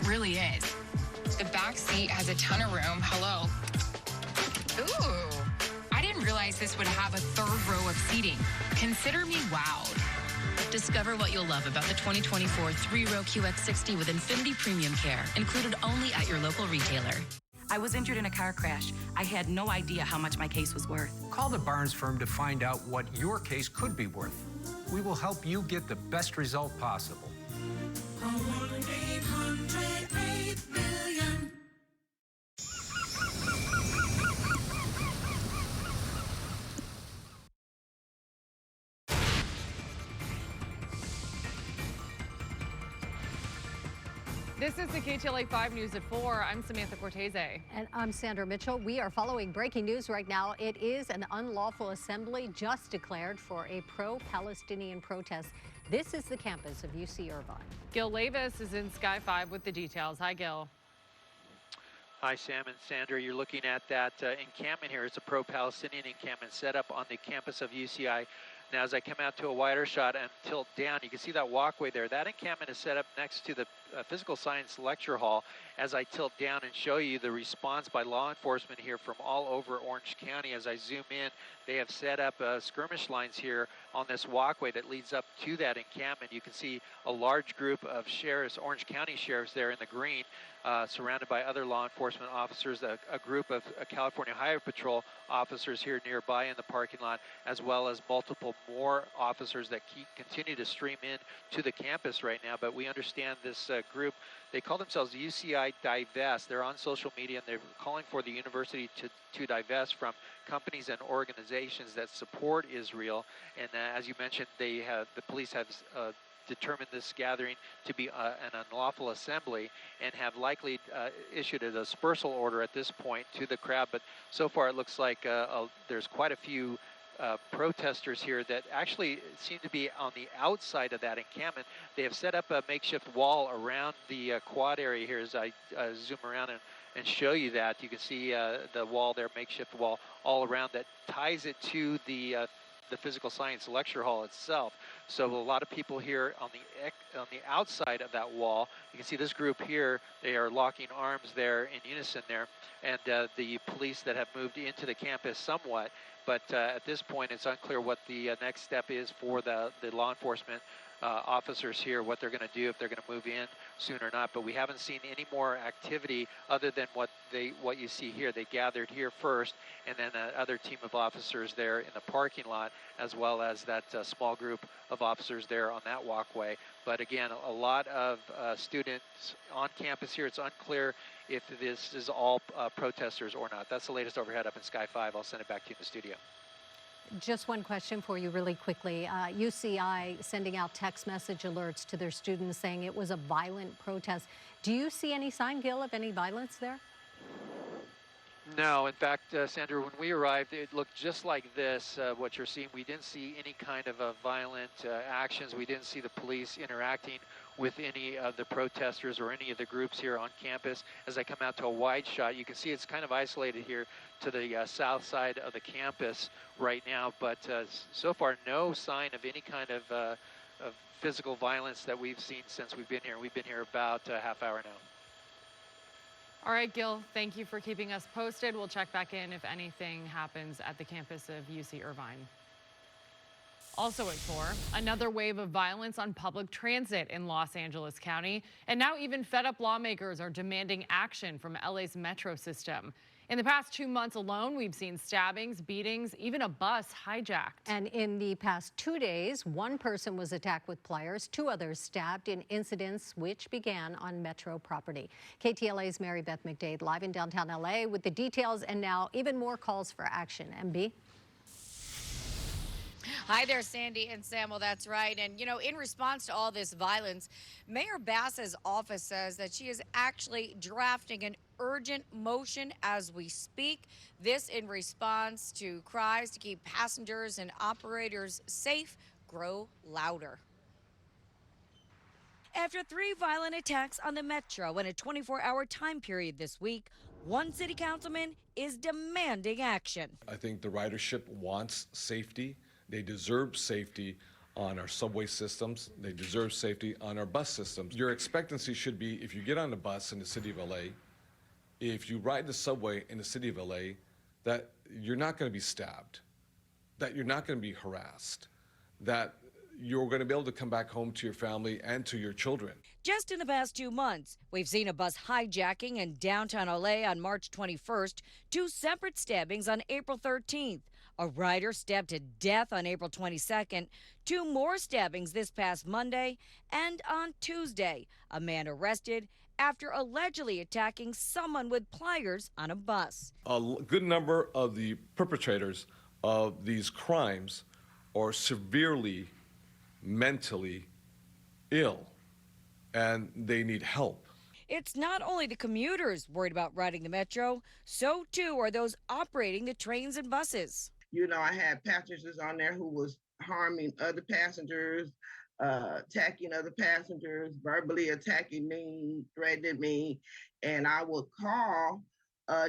really is. The back seat has a ton of room. Hello. Ooh. I didn't realize this would have a third row of seating. Consider me wowed. Discover what you'll love about the 2024 3-row QX60 with Infinity Premium Care, included only at your local retailer. I was injured in a car crash. I had no idea how much my case was worth. Call the Barnes firm to find out what your case could be worth. We will help you get the best result possible. 1-800-8-million. This is the KTLA 5 News at 4. I'm Samantha Cortese. And I'm Sandra Mitchell. We are following breaking news right now. It is an unlawful assembly just declared for a pro-Palestinian protest. This is the campus of UC Irvine. Gil Levis is in Sky 5 with the details. Hi, Gil. Hi, Sam and Sandra. You're looking at that encampment here. It's a pro-Palestinian encampment set up on the campus of UCI. Now, as I come out to a wider shot and tilt down, you can see that walkway there. That encampment is set up next to the physical science lecture hall. As I tilt down and show you the response by law enforcement here from all over Orange County, as I zoom in, they have set up skirmish lines here on this walkway that leads up to that encampment. You can see a large group of sheriffs, Orange County sheriffs there in the green, surrounded by other law enforcement officers, a group of California Highway Patrol officers here nearby in the parking lot, as well as multiple more officers that continue to stream in to the campus right now. But we understand this group, they call themselves UCI Divest. They're on social media and they're calling for the university to divest from companies and organizations that support Israel. And as you mentioned, the police have determined this gathering to be an unlawful assembly and have likely issued a dispersal order at this point to the crowd. But so far it looks like there's quite a few protesters here that actually seem to be on the outside of that encampment. They have set up a makeshift wall around the quad area here. As I zoom around and show you that, you can see the wall there, makeshift wall all around that ties it to the physical science lecture hall itself. So a lot of people here on the outside of that wall. You can see this group here, they are locking arms there in unison there, and the police that have moved into the campus somewhat. But at this point, it's unclear what the next step is for the law enforcement officers here, what they're going to do, if they're going to move in soon or not. But we haven't seen any more activity other than what you see here. They gathered here first, and then another team of officers there in the parking lot, as well as that small group of officers there on that walkway. But again, a lot of students on campus here. It's unclear if this is all protesters or not. That's the latest overhead up in Sky 5. I'll send it back to you in the studio. Just one question for you really quickly. UCI sending out text message alerts to their students saying it was a violent protest. Do you see any sign, Gil, of any violence there? No, in fact, Sandra, when we arrived, it looked just like this, what you're seeing. We didn't see any kind of violent actions. We didn't see the police interacting with any of the protesters or any of the groups here on campus. As I come out to a wide shot, you can see it's kind of isolated here to the south side of the campus right now, but so far no sign of any kind of physical violence that we've seen since we've been here. We've been here about a half hour now. All right, Gil, thank you for keeping us posted. We'll check back in if anything happens at the campus of UC Irvine. Also at 4, another wave of violence on public transit in Los Angeles County. And now even fed-up lawmakers are demanding action from LA's metro system. In the past 2 months alone, we've seen stabbings, beatings, even a bus hijacked. And in the past 2 days, one person was attacked with pliers, 2 others stabbed in incidents which began on metro property. KTLA's Mary Beth McDade live in downtown LA with the details and now even more calls for action. MB? Hi there, Sandy and Sam. Well, that's right. And, you know, in response to all this violence, Mayor Bass's office says that she is actually drafting an urgent motion as we speak. This in response to cries to keep passengers and operators safe grow louder. After 3 violent attacks on the metro in a 24-hour time period this week, one city councilman is demanding action. I think the ridership wants safety. They deserve safety on our subway systems. They deserve safety on our bus systems. Your expectancy should be, if you get on the bus in the city of LA, if you ride the subway in the city of LA, that you're not going to be stabbed, that you're not going to be harassed, that you're going to be able to come back home to your family and to your children. Just in the past 2 months, we've seen a bus hijacking in downtown LA on March 21st, 2 separate stabbings on April 13th. A rider stabbed to death on April 22nd, 2 more stabbings this past Monday, and on Tuesday, a man arrested after allegedly attacking someone with pliers on a bus. A good number of the perpetrators of these crimes are severely mentally ill, and they need help. It's not only the commuters worried about riding the metro, so too are those operating the trains and buses. You know, I had passengers on there who was harming other passengers, attacking other passengers, verbally attacking me, threatening me, and I would call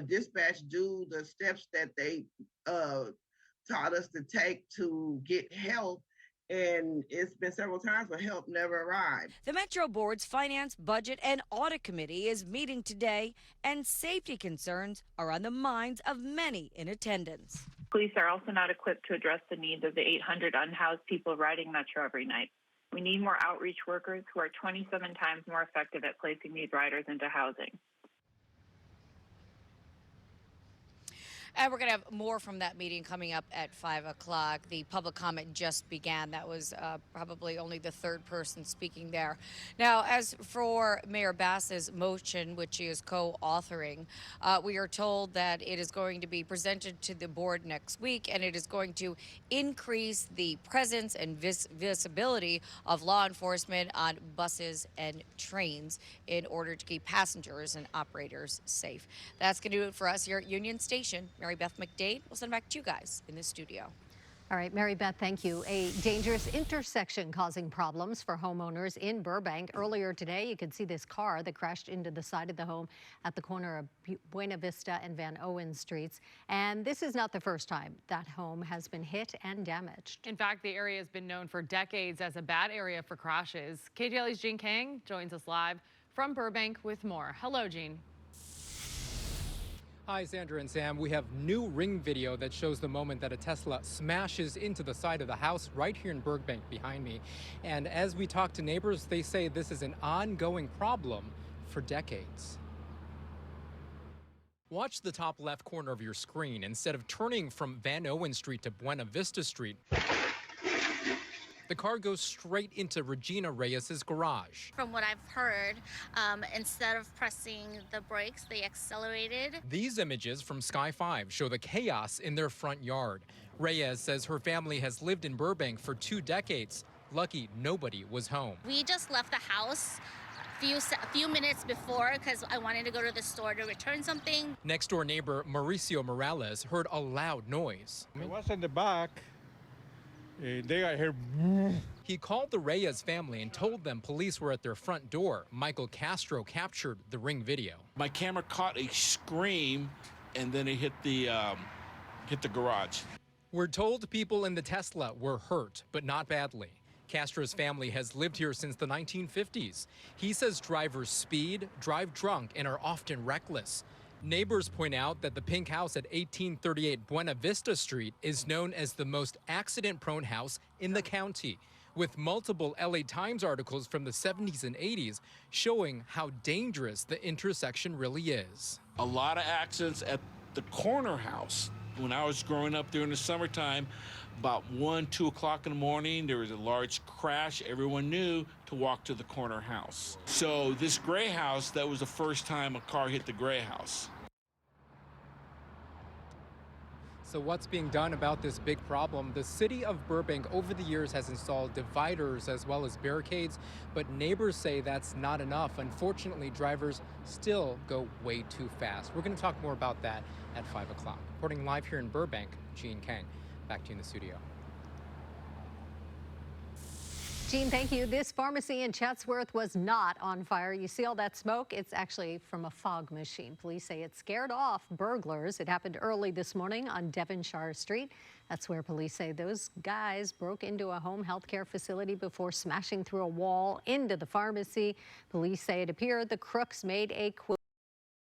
dispatch, do the steps that they taught us to take to get help. And it's been several times where help never arrived. The Metro Board's Finance, Budget, and Audit Committee is meeting today, and safety concerns are on the minds of many in attendance. Police are also not equipped to address the needs of the 800 unhoused people riding Metro every night. We need more outreach workers who are 27 times more effective at placing these riders into housing. And we're going to have more from that meeting coming up at 5 o'clock. The public comment just began. That was probably only the third person speaking there. Now, as for Mayor Bass's motion, which she is co-authoring, we are told that it is going to be presented to the board next week, and it is going to increase the presence and visibility of law enforcement on buses and trains in order to keep passengers and operators safe. That's going to do it for us here at Union Station. Mary Beth McDade, we'll send back to you guys in the studio. All right, Mary Beth, thank you. A dangerous intersection causing problems for homeowners in Burbank. Earlier today, you could see this car that crashed into the side of the home at the corner of Buena Vista and Van Owen Streets. And this is not the first time that home has been hit and damaged. In fact, the area has been known for decades as a bad area for crashes. KTLA's Jean Kang joins us live from Burbank with more. Hello, Jean. Hi, Sandra and Sam. We have new Ring video that shows the moment that a Tesla smashes into the side of the house right here in Burbank behind me. And as we talk to neighbors, they say this is an ongoing problem for decades. Watch the top left corner of your screen. Instead of turning from Van Owen Street to Buena Vista Street, the car goes straight into Regina Reyes's garage. From what I've heard, instead of pressing the brakes, they accelerated. These images from Sky 5 show the chaos in their front yard. Reyes says her family has lived in Burbank for 2 decades. Lucky nobody was home. We just left the house a few minutes before because I wanted to go to the store to return something. Next door neighbor Mauricio Morales heard a loud noise. I was in the back. They got here. He called the Reyes family and told them police were at their front door. Michael Castro captured the Ring video. My camera caught a scream, and then it hit the garage. We're told people in the Tesla were hurt, but not badly. Castro's family has lived here since the 1950s. He says drivers speed, drive drunk, and are often reckless. Neighbors point out that the pink house at 1838 Buena Vista Street is known as the most accident-prone house in the county, with multiple LA Times articles from the 70s and 80s showing how dangerous the intersection really is. A lot of accidents at the corner house. When I was growing up during the summertime, about 1, 2 o'clock in the morning, there was a large crash. Everyone knew to walk to the corner house. So this gray house, that was the first time a car hit the gray house. So what's being done about this big problem? The city of Burbank over the years has installed dividers as well as barricades, but neighbors say that's not enough. Unfortunately, drivers still go way too fast. We're going to talk more about that at 5 o'clock. Reporting live here in Burbank, Jean Kang. Back to you in the studio. Jean, thank you. This pharmacy in Chatsworth was not on fire. You see all that smoke? It's actually from a fog machine. Police say it scared off burglars. It happened early this morning on Devonshire Street. That's where police say those guys broke into a home health care facility before smashing through a wall into the pharmacy. Police say it appeared the crooks made a